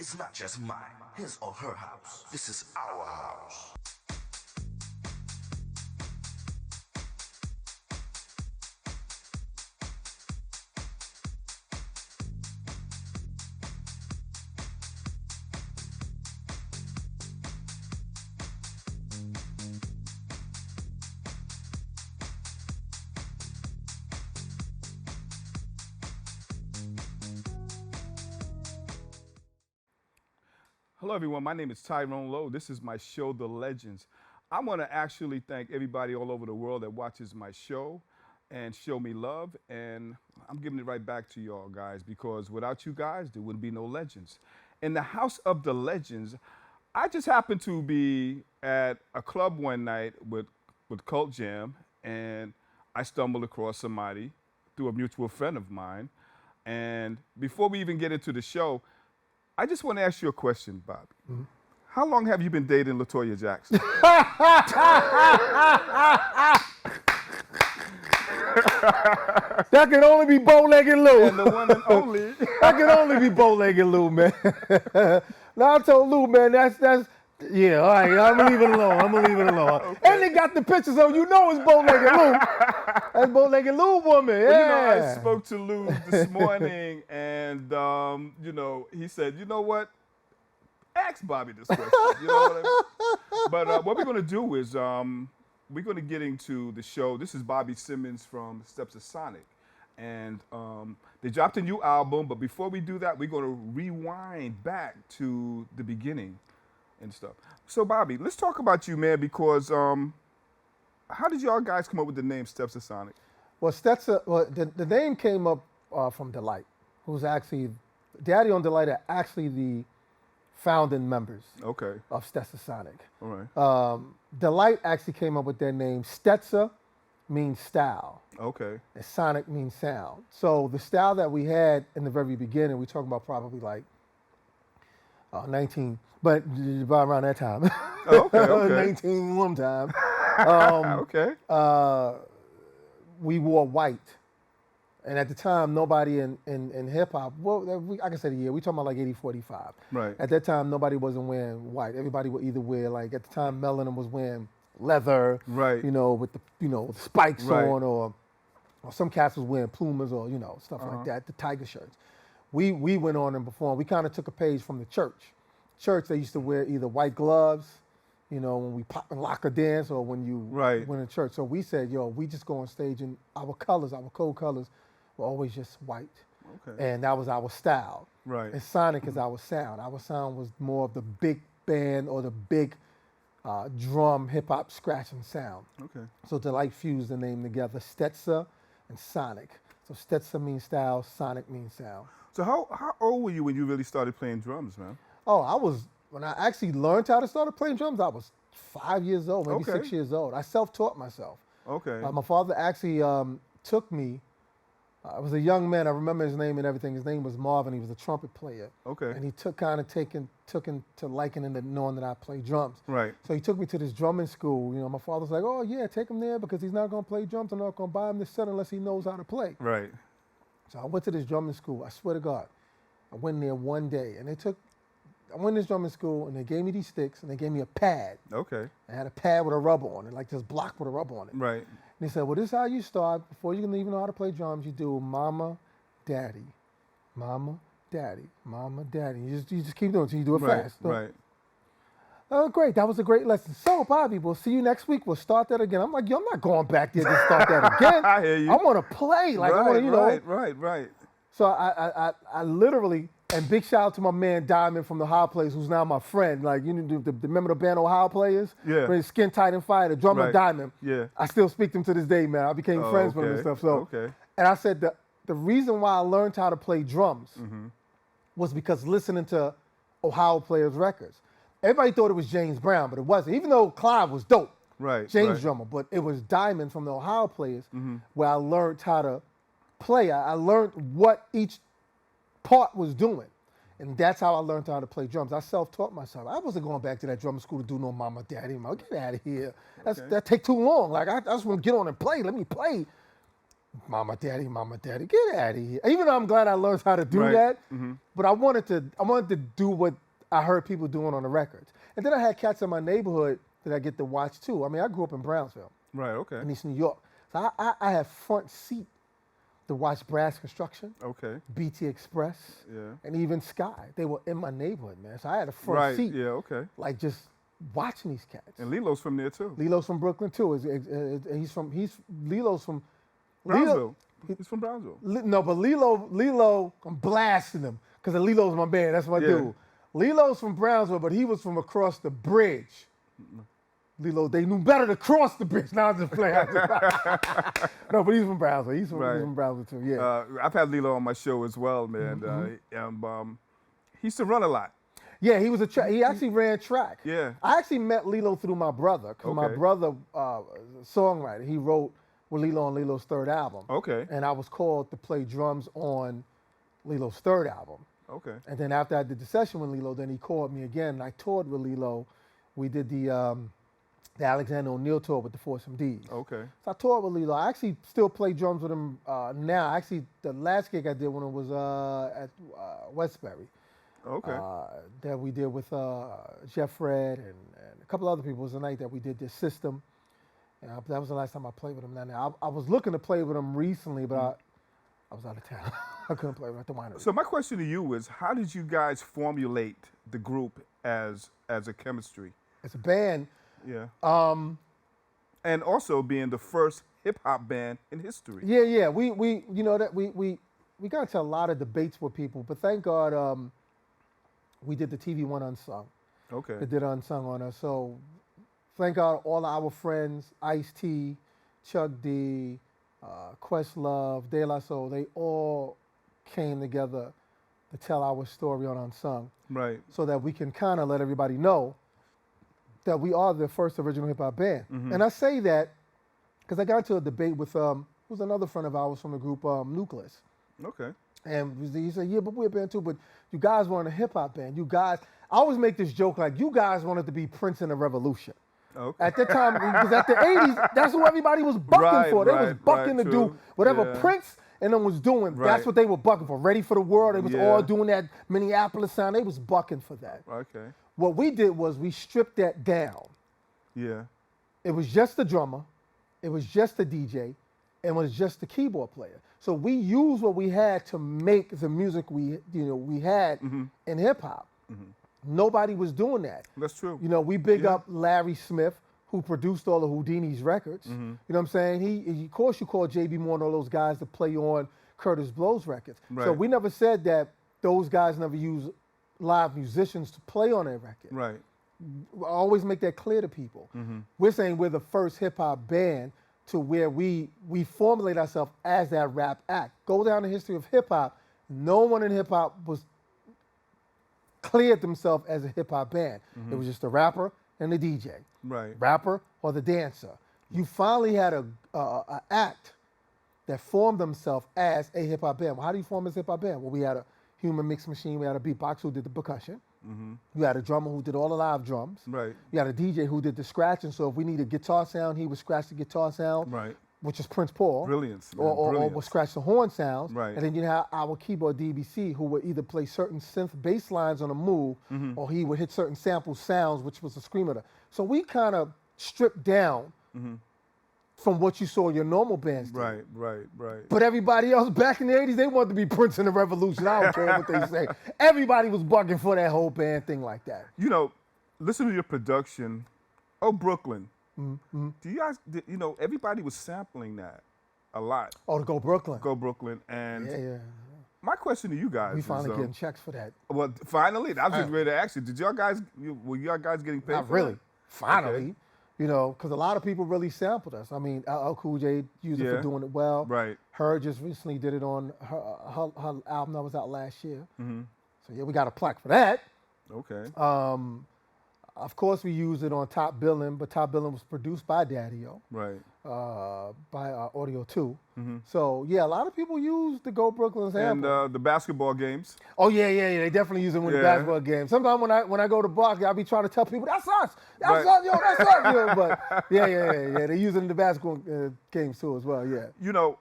It's not just mine, his or her house. This is our house. Hello, everyone. My name is Tyrone Lowe. This is my show, The Legends. I want to actually thank everybody all over the world that watches my show and show me love. And I'm giving it right back to y'all guys because without you guys, there wouldn't be no legends. In the House of the Legends, I just happened to be at a club one night with Cult Jam, and I stumbled across somebody through a mutual friend of mine. And before we even get into the show, I just want to ask you a question, Bob. Mm-hmm. How long have you been dating LaToya Jackson? That can only be Bow-Legged Lou. And the one and only. That can only be Bow-Legged Lou, man. Now I told Lou, man, that's yeah, all right, I'm gonna leave it alone. Okay. And they got the pictures on, you know it's Bow-Legged Lou. That's Bow-Legged Lou woman, yeah. Well, I spoke to Lou this morning, and he said, you know what? Ask Bobby this question. You know what I mean? But what we're gonna do is we're gonna get into the show. This is Bobby Simmons from STETSASONIC, and they dropped a new album. But before we do that, we're gonna rewind back to the beginning and stuff. So Bobby, let's talk about you, man, because how did y'all guys come up with the name STETSASONIC? Well, the name came up from Delight, who's actually, Daddy on Delight are actually the founding members of STETSASONIC. All right. Delight actually came up with their name. Stetsa means style. Okay. And Sonic means sound. So the style that we had in the very beginning, we're talking about probably like 19, but about around that time. Okay. 19 one time. Okay. We wore white. And at the time, nobody in hip hop, well, I can say the year, we talking about like 80, 45. Right. At that time, nobody wasn't wearing white. Everybody would either wear, like at the time, Melanin was wearing leather, right? With the spikes right. on, or some cats was wearing plumas, or stuff like that. The tiger shirts. We went on and performed. We kind of took a page from the church. Church, they used to wear either white gloves, when we pop and lock a dance, or when you went in church. So we said, we just go on stage and our colors, our code colors, were always just white. Okay. And that was our style. Right. And Sonic is our sound. Our sound was more of the big band or the big drum hip hop scratching sound. Okay. So Delight fused the name together, Stetsa and Sonic. So Stetsa means style, Sonic means sound. So how old were you when you really started playing drums, man? Oh, when I actually learned how to start playing drums, I was 5 years old, maybe 6 years old. I self-taught myself. Okay. My father actually took me. I was a young man. I remember his name and everything. His name was Marvin. He was a trumpet player. Okay. And he took to liking and knowing that I play drums. Right. So he took me to this drumming school. My father was like, oh, yeah, take him there because he's not going to play drums. I'm not going to buy him this set unless he knows how to play. Right. So I went to this drumming school. I swear to God. I went there one day, and I went to this drumming school, and they gave me these sticks, and they gave me a pad. Okay. I had a pad with a rubber on it, like this block with a rubber on it. Right. And they said, well, this is how you start. Before you can even know how to play drums, you do mama, daddy, mama, daddy, mama, daddy. You just keep doing it until you do it fast. Right. Oh, great. That was a great lesson. So, Bobby, we'll see you next week. We'll start that again. I'm like, I'm not going back there to start that again. I hear you. I want to play. Like, I want to, Right. So I literally, and big shout out to my man Diamond from the Ohio Players, who's now my friend. Like, remember the band Ohio Players? Yeah. When Skin Tight and Fire, the drummer Diamond. Yeah. I still speak to him to this day, man. I became friends with him and stuff. So, and I said the reason why I learned how to play drums was because listening to Ohio Players records. Everybody thought it was James Brown, but it wasn't. Even though Clive was dope, James drummer, but it was Diamond from the Ohio Players where I learned how to play. I learned what each part was doing. And that's how I learned how to play drums. I self-taught myself. I wasn't going back to that drum school to do no mama, daddy. Get out of here. That take too long. Like, I just want to get on and play. Let me play. Mama, daddy, get out of here. Even though I'm glad I learned how to do that, but I wanted to do what I heard people doing on the records. And then I had cats in my neighborhood that I get to watch too. I mean, I grew up in Brownsville. Right, okay. In East New York. So I had front seat to watch Brass Construction, BT Express, and even Sky. They were in my neighborhood, man. So I had a front seat. Yeah, okay. Like just watching these cats. And Lilo's from there too. Lilo's from Brooklyn too. Lilo's from Brownsville. He's from Brownsville. No, but Lilo, I'm blasting him because Lilo's my man. That's my dude. Lilo's from Brownsville, but he was from across the bridge. Lilo, they knew better to cross the bridge. Now I'm just playing. No, but he's from Brownsville. He's from Brownsville too. Yeah. I've had Lilo on my show as well, man. He used to run a lot. Yeah, he was he actually ran track. Yeah. I actually met Lilo through my brother because my brother, songwriter, he wrote with Lilo on Lilo's third album. Okay. And I was called to play drums on Lilo's third album. Okay. And then after I did the session with Lilo, then he called me again, and I toured with Lilo. We did the Alexander O'Neal tour with the Force MDs. Okay. So I toured with Lilo. I actually still play drums with him now. Actually, the last gig I did with him was at Westbury. Okay. That we did with Jeff Fred and a couple other people. It was the night that we did this system. And that was the last time I played with him. Now I was looking to play with him recently, but I was out of town. I couldn't play at the winery. So my question to you is, how did you guys formulate the group as a chemistry? As a band. Yeah. And also being the first hip hop band in history. Yeah. We you know that we got into a lot of debates with people, but thank God we did the TV one Unsung. Okay. They did Unsung on us. So thank God all our friends, Ice-T, Chuck D, Questlove, De La Soul, they all came together to tell our story on Unsung. Right. So that we can kind of let everybody know that we are the first original hip-hop band. And I say that because I got into a debate with who's another friend of ours from the group Nucleus. Okay. And he said, yeah, but we're a band too, but you guys weren't a hip-hop band. You guys, I always make this joke like, you guys wanted to be Prince in the Revolution. Okay. At the time, because at the 80s, that's what everybody was bucking for. They was bucking to do whatever Prince and them was doing. That's what they were bucking for. Ready for the World. They was all doing that Minneapolis sound. They was bucking for that. Okay. What we did was we stripped that down. Yeah. It was just the drummer. It was just the DJ. And it was just the keyboard player. So we used what we had to make the music we had in hip hop. Nobody was doing that. That's true. You know, we big up Larry Smith, who produced all of Houdini's records. You know what I'm saying? He, of course, you call J.B. Moore and all those guys to play on Curtis Blow's records. Right. So we never said that those guys never use live musicians to play on their record. Right. I always make that clear to people. We're saying we're the first hip hop band to where we formulate ourselves as that rap act. Go down the history of hip hop. No one in hip hop was cleared themselves as a hip hop band. It was just the rapper and the DJ. Right. Rapper or the dancer. You finally had a act that formed themselves as a hip hop band. Well, how do you form as a hip hop band? Well, we had a human mix machine. We had a beatbox who did the percussion. You had a drummer who did all the live drums. Right. You had a DJ who did the scratching. So if we needed guitar sound, he would scratch the guitar sound. Right. Which is Prince Paul. Brilliance. Or would scratch the horn sounds. Right. And then you have our keyboard DBC who would either play certain synth bass lines on a move or he would hit certain sample sounds, which was a screamer. So we kind of stripped down from what you saw your normal bands do. Right. But everybody else back in the 80s, they wanted to be Prince in the Revolution. I don't care what they say. Everybody was bugging for that whole band thing like that. You know, listen to your production. Oh, Brooklyn. Do you guys, everybody was sampling that a lot. Oh, to Go Brooklyn. Go Brooklyn. And yeah. my question to you guys We is, finally getting checks for that. Well, finally, I was just ready to ask you. Were y'all guys getting paid Not for really. that? Finally. Okay. You know, because a lot of people really sampled us. I mean, LL Cool J used it for doing it well. Right. Her just recently did it on her album that was out last year. So yeah, we got a plaque for that. Okay. Of course, we used it on Top Billin', but Top Billin' was produced by Daddy-O. Right. By Audio 2. So yeah, a lot of people use the Go Brooklyn sample. And the basketball games. Oh yeah, they definitely use it with the basketball games. Sometimes when I go to Barkley, I'll be trying to tell people that's us, that's us, that's us. But yeah, they use it in the basketball games too as well. Yeah. You know,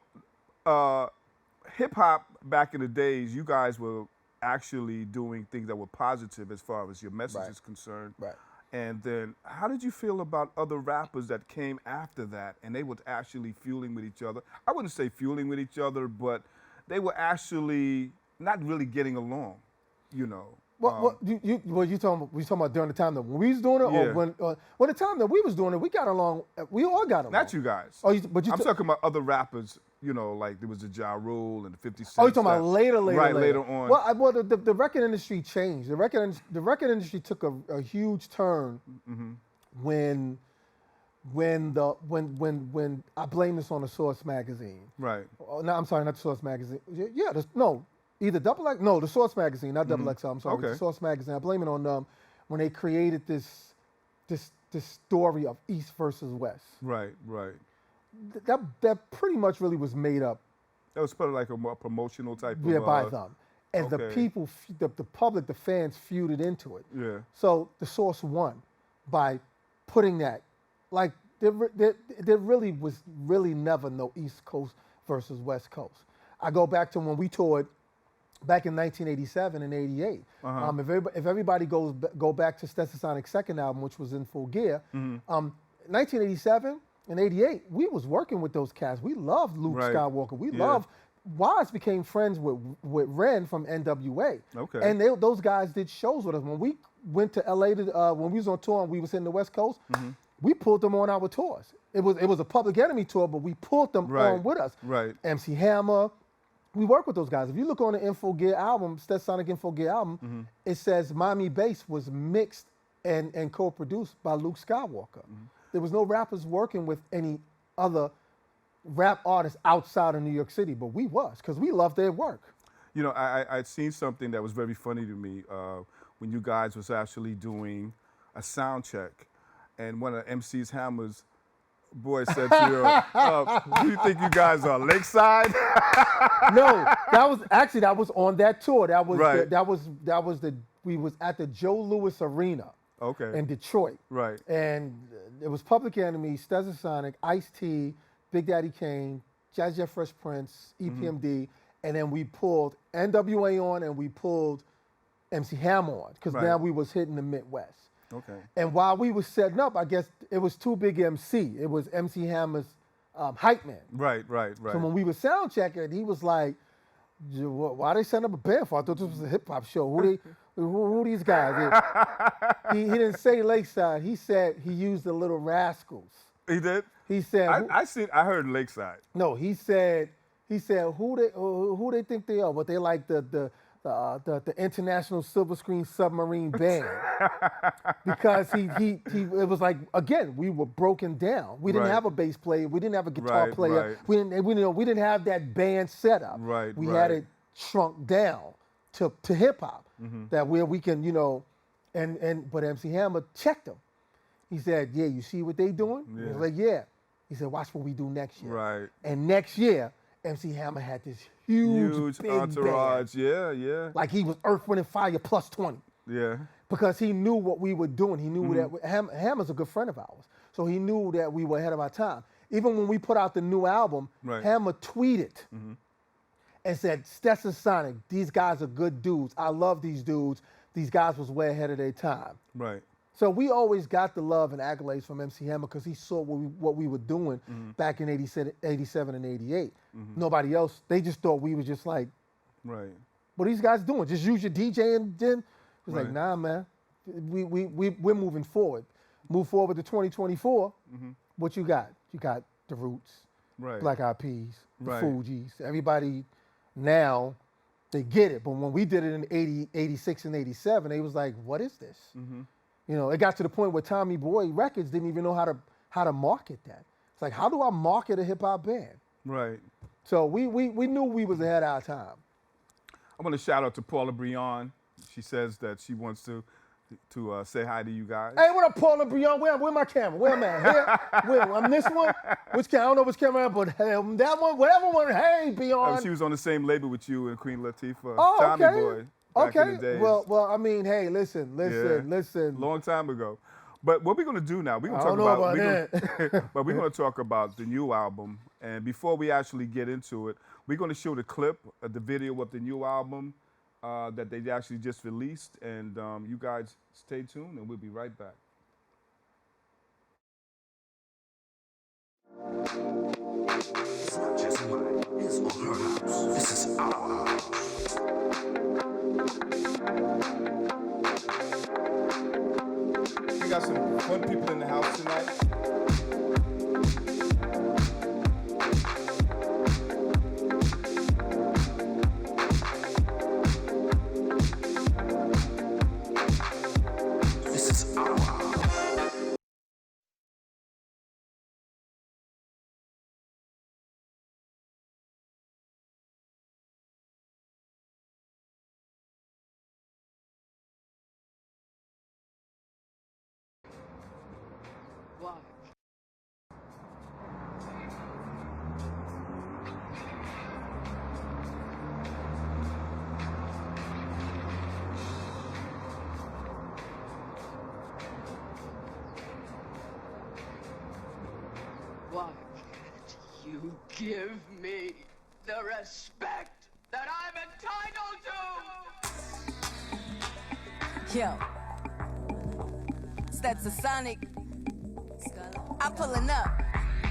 hip hop back in the days, you guys were actually doing things that were positive as far as your message is concerned. Right. And then, how did you feel about other rappers that came after that, and they were actually feuding with each other? I wouldn't say feuding with each other, but they were actually not really getting along, you know. You talking about during the time that we was doing it, or when the time that we was doing it, we got along. We all got along. Not you guys. Oh, I'm talking about other rappers. You know, like there was the Ja Rule and the 50 Cent. Oh, you talking about later? Right, later on. Well, the record industry changed. The record industry took a huge turn when I blame this on the Source magazine. Right. Oh, no, I'm sorry, not the Source magazine. Yeah, either the Source magazine, not Double XL. I'm sorry, Okay. the Source magazine. I blame it on them when they created this story of East versus West. Right. That pretty much really was made up. That was probably like a more promotional type of. Yeah, by them. And the okay. people, the public, the fans feuded into it. Yeah. So the Source won by putting that. Like, there really was never no East Coast versus West Coast. I go back to when we toured back in 1987 and 88. If everybody go back to STETSASONIC's second album, which was In Full Gear, 1987 and 88, we was working with those cats. We loved Luke Skywalker. We loved. Wise became friends with Ren from NWA. Okay. And those guys did shows with us. When we went to LA when we was on tour and we was in the West Coast, we pulled them on our tours. It was a Public Enemy tour, but we pulled them on with us. Right. MC Hammer. We work with those guys. If you look on the Info Gear album, STETSASONIC Info Gear album, it says Miami Bass was mixed and co-produced by Luke Skywalker. There was no rappers working with any other rap artists outside of New York City, but we was, because we loved their work. You know, I'd seen something that was very funny to me when you guys was actually doing a sound check, and one of MC's Hammer's boy said to you, do you think you guys are Lakeside? No, that was on that tour. We was at the Joe Louis Arena. Okay. In Detroit. Right. And it was Public Enemy, STETSASONIC, Ice-T, Big Daddy Kane, Jazz Jeff Fresh Prince, EPMD, and then we pulled NWA on and we pulled MC Hammer on, because now we was hitting the Midwest. Okay. And while we was setting up, I guess it was Too Big MC. It was MC Hammer's hype man. Right. So when we were sound checking, he was like, why they setting up a band for? I thought this was a hip hop show. Who these guys? He didn't say Lakeside. He said he used the Little Rascals. He did? He said I heard Lakeside. No, he said who they think they are, but they like the International Silver Screen Submarine Band. Because it was like, again, we were broken down. We didn't have a bass player, we didn't have a guitar player. We didn't have that band set up. We had it shrunk down to hip hop. That where we can, but MC Hammer checked him. He said, yeah, you see what they doing? Yeah. He was like, yeah. He said, watch what we do next year. Right. And next year, MC Hammer had this huge big entourage. Band. Yeah. Like he was Earth, Wind, and Fire plus 20. Yeah. Because he knew what we were doing. He knew that Hammer's a good friend of ours. So he knew that we were ahead of our time. Even when we put out the new album, Hammer tweeted and said, STETSASONIC, these guys are good dudes. I love these dudes. These guys was way ahead of their time. Right. So we always got the love and accolades from MC Hammer because he saw what we were doing back in 87 and 88. Nobody else, they just thought we was just like, what are these guys doing? Just use your DJ and then, it was like, nah, man, we're moving forward. Move forward to 2024, what you got? You got the Roots, Black Eyed Peas, the Fugees, everybody now, they get it. But when we did it in 86 and 87, they was like, what is this? It got to the point where Tommy Boy Records didn't even know how to market that. It's like, how do I market a hip hop band? Right. So we knew we was ahead of our time. I want to shout out to Paula Brion. She says that she wants to say hi to you guys. Hey, what up, Paula Brion? Where my camera? Where am I? Here? Where? I'm this one? Which camera? I don't know which camera, but that one, whatever one. Hey, Brion. She was on the same label with you and Queen Latifah. Oh, Tommy okay. Boy. Back in the days. Well, I mean, hey, listen. Long time ago. But what we're going to do now, we're going to talk but we're going to talk about the new album. And before we actually get into it, we're going to show the clip of the video of the new album that they actually just released. And you guys stay tuned, and we'll be right back. It's not just mine, his or her house. This is our house. We got some fun people in the house tonight. This is our house. Why? Why can't you give me the respect that I'm entitled to? Yo, STETSASONIC, I'm pulling up.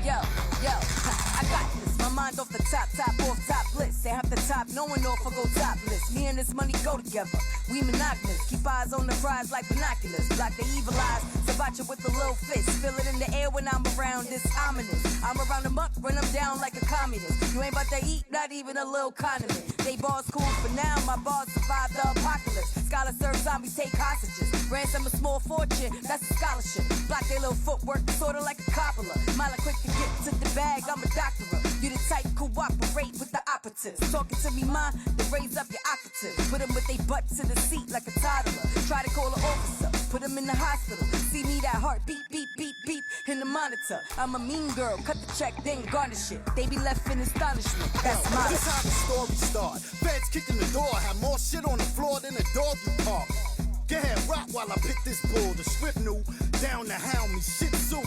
Yo, I got this. My mind off the top off topless. They have the top, no one off, I go topless. Me and this money go together. We monogamous. Keep eyes on the prize like binoculars. Block the evil eyes. Sabacha with the little fist. Feel it in the air when I'm around. It's ominous. I'm around them up, run them down like a communist. You ain't about to eat, not even a little condiment. They bars cool for now. My bars survive the apocalypse. Scholar serve zombies, take hostages. Ransom a small fortune, that's a scholarship. Block their little footwork, sorta like a coppola. Mile quick to get to the bag, I'm a doctorate. You the type cooperate with the operatives. Talking to me, ma, they raise up your octave. Put them with their butt to the seat like a toddler. Try to call an officer, put them in the hospital. See me, that heart beat, beat, beat, beat in the monitor. I'm a mean girl, cut the check, then garnish it. They be left in astonishment, that's mine. This how the story start. Feds kicking the door, have more shit on the floor than a dog you park. Go ahead, rock while I pick this bull. The swift new, down to hound me, shit suit.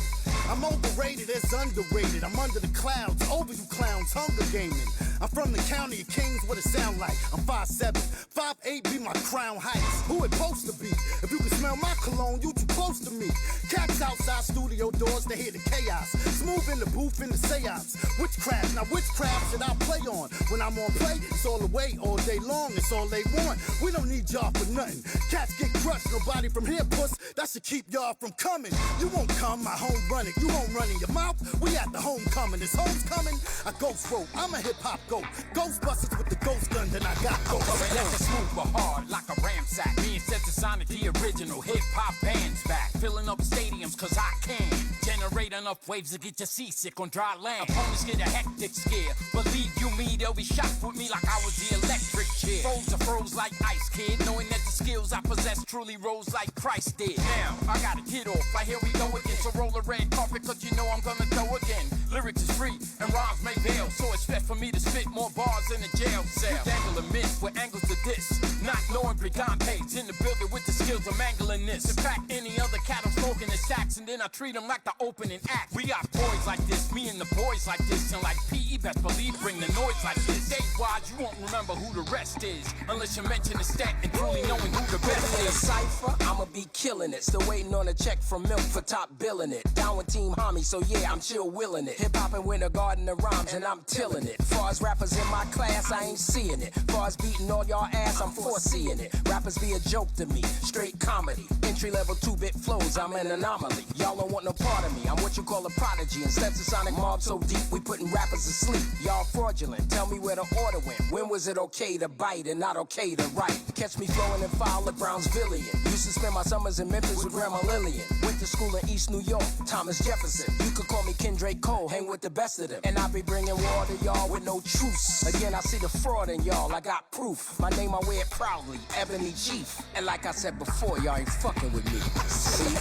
I'm overrated, it's underrated. I'm under the clouds, over you clowns, hunger gaming. I'm from the county of Kings, what it sound like. I'm 5'7", 5'8", be my crown heights. Who it supposed to be? If you can smell my cologne, you too close to me. Cats outside studio doors, they hear the chaos. Smooth in the booth, in the seance. Witchcraft, now witchcraft should I play on? When I'm on play, it's all the way, all day long, it's all they want. We don't need y'all for nothing. Cats get crushed, nobody from here, puss. That should keep y'all from coming. You won't come, my home running. You home running your mouth? We at the homecoming. This home's coming. I ghost rope. I'm a hip-hop goat. Ghostbusters with the ghost gun, then I got ghost. Coming like a smooth but hard, like a ramsack. Me and STETSASONIC, the original hip-hop band's back. Filling up stadiums, cause I can. Generate enough waves to get you seasick on dry land. Opponents get a hectic scare. Believe you me, they'll be shocked with me like I was the electric chair. Froze like ice, kid. Knowing that the skills I possess truly rose like Christ did. Now, I gotta get off, like here we go again. So roll a red carpet, cause you know I'm gonna go again. Lyrics is free, and rhymes make bail. So it's fair for me to spit more bars in a jail cell. You dangle a myth with angles to this. Not knowing brigantes in the building with the skills of mangling this. In fact, any other cat I'm smoking is stacks, and then I treat them like the opening act. We got boys like this, me and the boys like this. And like PE, best believe, bring the noise like this. Stage-wise, you won't remember who the rest is, unless you mention the stat and truly knowing who the best is. Cypher, I'ma be killing it. Still waiting on a check from Milk for top billing it. Down with Team Homie, so yeah, I'm chill willing it. Hip hop and Winter Garden of rhymes, and I'm tilling it. Far as rappers in my class, I ain't seeing it. Far as beating all y'all ass, I'm foreseeing it. Rappers be a joke to me, straight comedy. Entry level 2-bit flows, I'm an anomaly. Y'all don't want no part of me, I'm what you call a prodigy. And STETSASONIC mob so deep, we putting rappers to sleep. Y'all fraudulent, tell me where the order went. When was it okay to bite and not okay to write? Catch me flowing in foul at Brownsvillian. Used to spend my summers in Memphis with Grandma Lillian. Went to school in East New York, Thomas Jefferson. You could call me Kendrick Cole, hang with the best of them. And I be bringing war to y'all with no truce. Again, I see the fraud in y'all, I got proof. My name, I wear it proudly, Ebony Chief. And like I said before, y'all ain't fucking with me. See?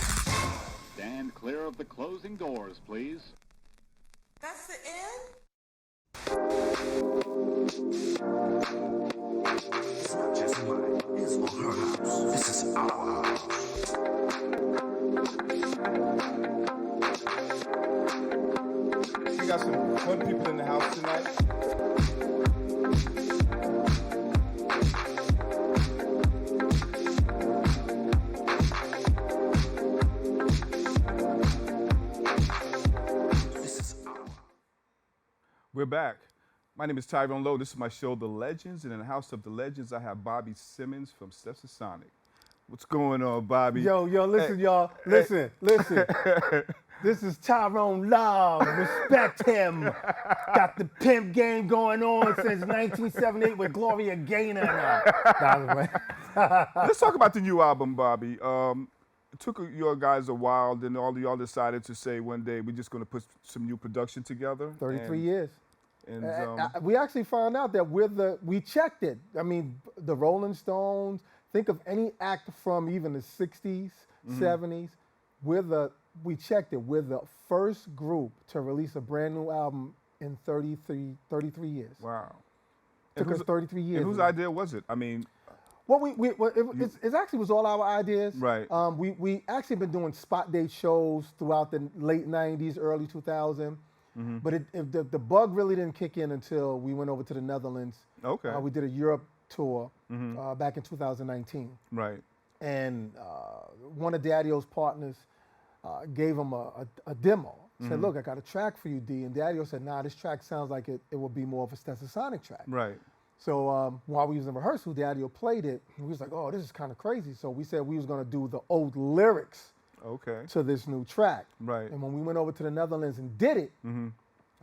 Stand clear of the closing doors, please. That's the end? It's not just mine, his or her house. This is our house. We're back. My name is Tyrone Lowe. This is my show, The Legends. And in the House of the Legends, I have Bobby Simmons from STETSASONIC. What's going on, Bobby? Yo, listen, y'all. Listen. This is Tyrone Lowe. Respect him. Got the pimp game going on since 1978 with Gloria Gaynor. Let's talk about the new album, Bobby. It took your guys a while, then all y'all decided to say one day we're just going to put some new production together. 33 years. And we actually found out that we checked it. I mean, the Rolling Stones, think of any act from even the 60s, 70s, we checked it. We're the first group to release a brand new album in 33 years. Wow. Took us 33 years. And whose idea was it? I mean, well, it actually was all our ideas. Right. We actually been doing spot date shows throughout the late 90s, early 2000s. But the bug really didn't kick in until we went over to the Netherlands. Okay. We did a Europe tour back in 2019. Right. And one of Daddy-O's partners gave him a demo. Said, look, I got a track for you, D. And Daddy-O said, nah, this track sounds like it will be more of a STETSASONIC track. Right. So while we was in rehearsal, Daddy-O played it. And we was like, oh, this is kind of crazy. So we said we was going to do the old lyrics to this new track. Right. And when we went over to the Netherlands and did it,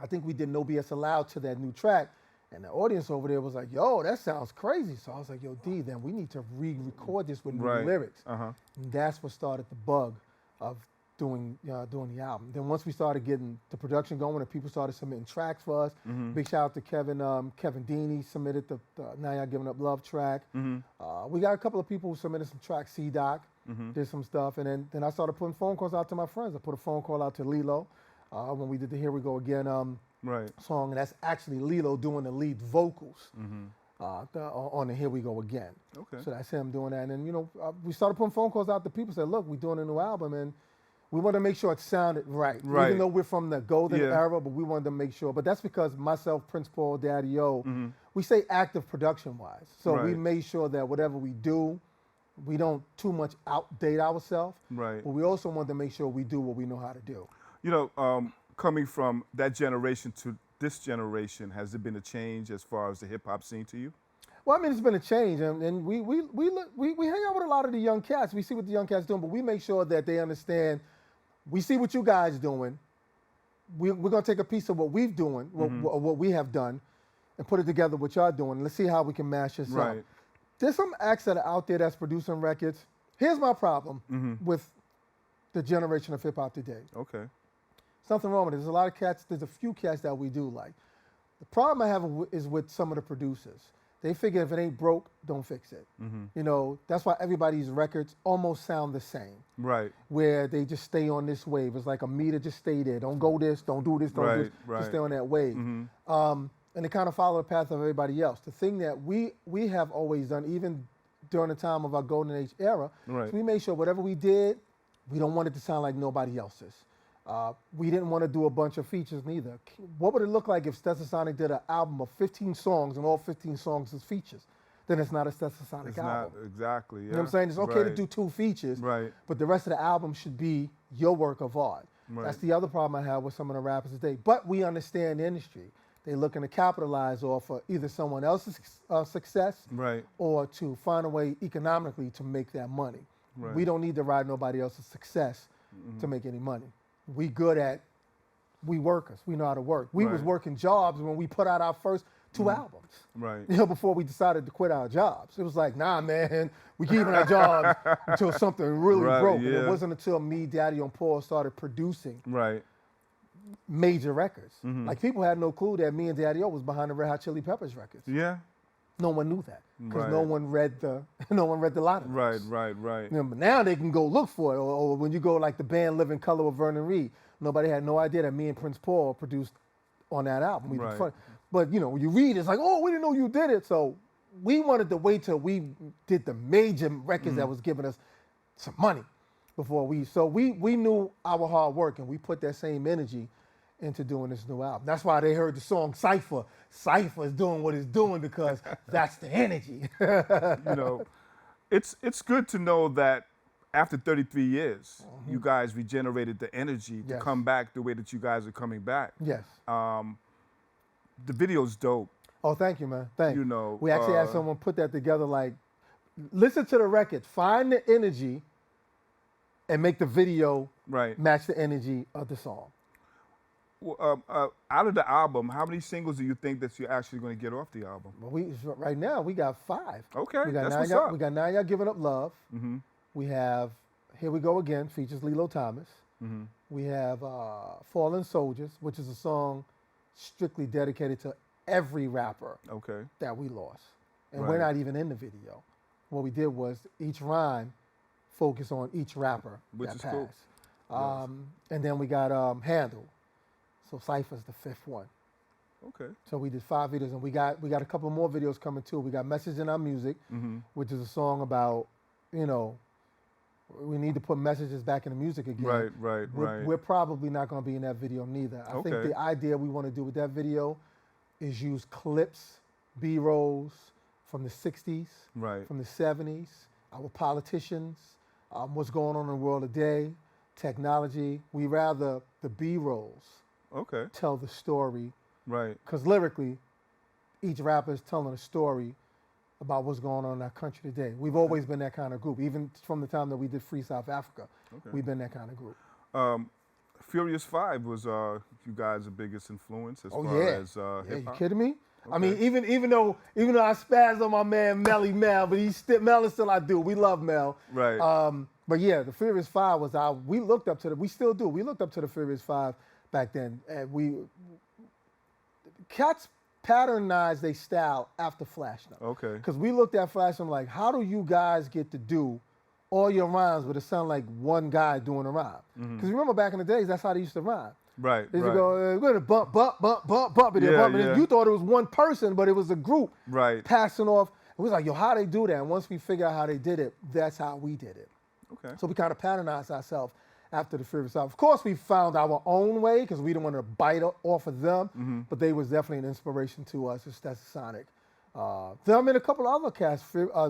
I think we did No BS Allowed to that new track. And the audience over there was like, yo, that sounds crazy. So I was like, yo, D, then we need to re-record this with new lyrics. And that's what started the bug of doing the album. Then once we started getting the production going and people started submitting tracks for us, big shout out to Kevin Deaney submitted the Now Y'all Giving Up Love track. We got a couple of people who submitted some tracks, C-Doc, did some stuff. And then I started putting phone calls out to my friends. I put a phone call out to Lilo when we did the Here We Go Again song. And that's actually Lilo doing the lead vocals on the Here We Go Again. Okay. So that's him doing that. And then, we started putting phone calls out to people, said, look, we're doing a new album. And we wanted to make sure it sounded right. Even though we're from the golden era, but we wanted to make sure. But that's because myself, Prince Paul, Daddy-O, we say active production-wise. So we made sure that whatever we do, we don't too much outdate ourselves. Right. But we also wanted to make sure we do what we know how to do. Coming from that generation to this generation, has there been a change as far as the hip-hop scene to you? Well, I mean, it's been a change, and we hang out with a lot of the young cats. We see what the young cats doing, but we make sure that they understand. We see what you guys doing. We're gonna take a piece of what we've doing, what we have done, and put it together with y'all doing. Let's see how we can mash this up. There's some acts that are out there that's producing records. Here's my problem with the generation of hip hop today. Okay. Something wrong with it. There's a lot of cats. There's a few cats that we do like. The problem I have is with some of the producers. They figure if it ain't broke, don't fix it. That's why everybody's records almost sound the same. Right. Where they just stay on this wave. It's like a meter, just stay there. Don't go this, don't do this, don't do this. Just stay on that wave. And they kind of follow the path of everybody else. The thing that we have always done, even during the time of our golden age era, is we made sure whatever we did, we don't want it to sound like nobody else's. We didn't want to do a bunch of features neither. What would it look like if STETSASONIC did an album of 15 songs and all 15 songs is features? Then it's not a STETSASONIC album. Not, exactly. Yeah. You know what I'm saying? It's okay to do 2 features, but the rest of the album should be your work of art. That's the other problem I have with some of the rappers today. But we understand the industry. They're looking to capitalize off of either someone else's success or to find a way economically to make that money. We don't need to ride nobody else's success to make any money. We workers. We know how to work. We was working jobs when we put out our first 2 albums. Right. Before we decided to quit our jobs. It was like, nah, man, we keeping our jobs until something really broke. And it wasn't until me, Daddy, and Paul started producing major records. Like people had no clue that me and Daddy-O was behind the Red Hot Chili Peppers records. Yeah. No one knew that because no one read the lottery. Right. But now they can go look for it. Or when you go like the band Living Color with Vernon Reid, nobody had no idea that me and Prince Paul produced on that album. But when you read, it's like, oh, we didn't know you did it. So we wanted to wait till we did the major records that was giving us some money before we. So we knew our hard work and we put that same energy into doing this new album. That's why they heard the song Cypher. Cypher is doing what it's doing because that's the energy. It's good to know that after 33 years, you guys regenerated the energy to come back the way that you guys are coming back. Yes. the video's dope. Oh, thank you, man. Thank you. You know, we actually had someone put that together. Like, listen to the record, find the energy, and make the video match the energy of the song. Out of the album, how many singles do you think that you're actually going to get off the album? Well, right now we got 5. Okay, we got that's Now what's Y'all, up. We got Now Y'all Giving Up Love. Mm-hmm. We have Here We Go Again, features Lilo Thomas. Mm-hmm. We have Fallen Soldiers, which is a song strictly dedicated to every rapper that we lost. And we're not even in the video. What we did was each rhyme focused on each rapper Which that is passed. cool. And then we got Handle. So Cypher's the 5th one. Okay. So we did 5 videos, and we got a couple more videos coming too. We got Message in Our Music, which is a song about, we need to put messages back in the music again. Right. We're probably not going to be in that video neither. I think the idea we want to do with that video is use clips, B-rolls from the 60s, from the 70s, our politicians, what's going on in the world today, technology. We rather the B-rolls tell the story. Right. Because lyrically, each rapper is telling a story about what's going on in our country today. We've always been that kind of group. Even from the time that we did Free South Africa, we've been that kind of group. Furious 5 was you guys' biggest influence as far as hip-hop? You kidding me? Okay. I mean, even though I spazzed on my man Melly Mel, but Mel is still I do. We love Mel. Right. But yeah, the Furious 5 was we looked up to we still do. We looked up to the Furious 5 back then. And cats patternized their style after Flash now. Okay. Because we looked at Flash and like, how do you guys get to do all your rhymes, but it sound like one guy doing a rhyme? Because remember back in the days, that's how they used to rhyme. Right. They used to go, we're going to bump, and then you thought it was one person, but it was a group passing off. It was like, yo, how they do that? And once we figured out how they did it, that's how we did it. Okay. So we kind of patternized ourselves after the Furious 5. Of course, we found our own way because we didn't want to bite off of them, but they was definitely an inspiration to us as STETSASONIC. Them and a couple of other cats,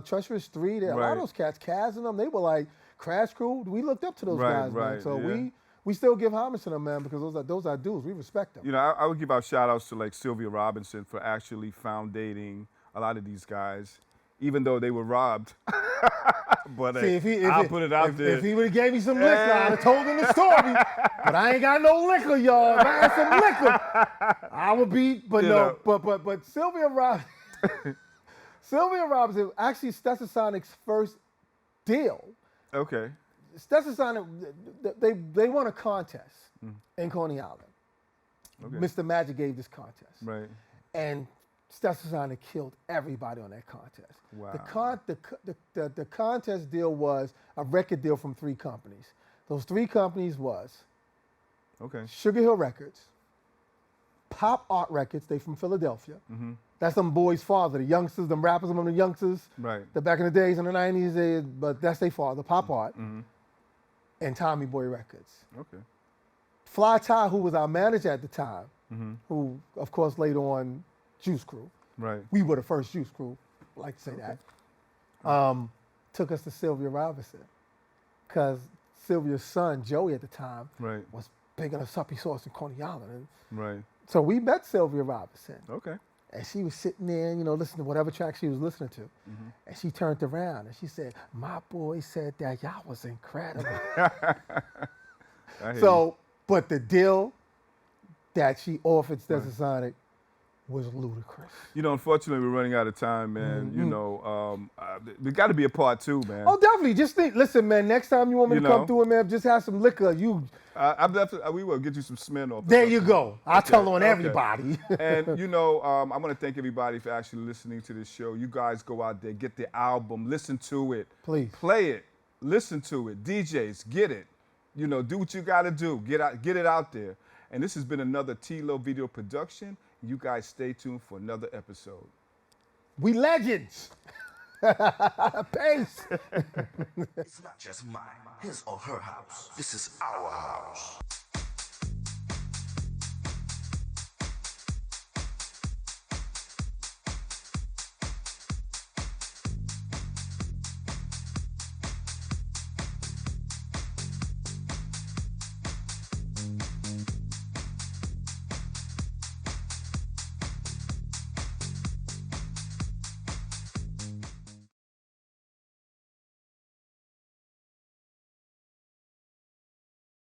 Treacherous 3, a lot of those cats, Kaz and them, they were like Crash Crew. We looked up to those guys, man. So we still give homage to them, man, because those are dudes. We respect them. You know, I would give out shout outs to like Sylvia Robinson for actually foundating a lot of these guys, even though they were robbed. But I'll put it out there. If he would have gave me some liquor, I'd have told him the story. But I ain't got no liquor, y'all. If I had some liquor, I would be. But no, but Sylvia Robinson, actually STETSASONIC's first deal. Okay. STETSASONIC, they won a contest in Coney Island. Okay. Mr. Magic gave this contest. Right. And STETSASONIC killed everybody on that contest. Wow. The contest deal was a record deal from 3 companies. Those 3 companies was Sugar Hill Records, Pop Art Records, they from Philadelphia. That's them boys' father, the youngsters, them rappers among the youngsters. Right. The back in the days in the 90s, but that's their father, Pop Art, and Tommy Boy Records. Okay. Fly Ty, who was our manager at the time, who, of course, later on, Juice Crew. Right. We were the first Juice Crew, I like to say that. Took us to Sylvia Robinson because Sylvia's son, Joey, at the time, was picking us up. He saw us in Coney Island. Right. So we met Sylvia Robinson. Okay. And she was sitting there, listening to whatever track she was listening to. And she turned around and she said, my boy said that y'all was incredible. But the deal that she offered STETSASONIC was ludicrous. Unfortunately, we're running out of time, man. There got to be a part 2, man. Oh, definitely. Just listen, man. Next time you want me to come through it, man, just have some liquor. We will get you some Smirnoff. There you go. I'll tell on everybody. And I want to thank everybody for actually listening to this show. You guys go out there, get the album, listen to it, please, play it, listen to it. DJs, get it. Do what you got to do. Get it out there. And this has been another T-Lo video production. You guys stay tuned for another episode. We legends. Peace. It's not just mine, his or her house. This is our house.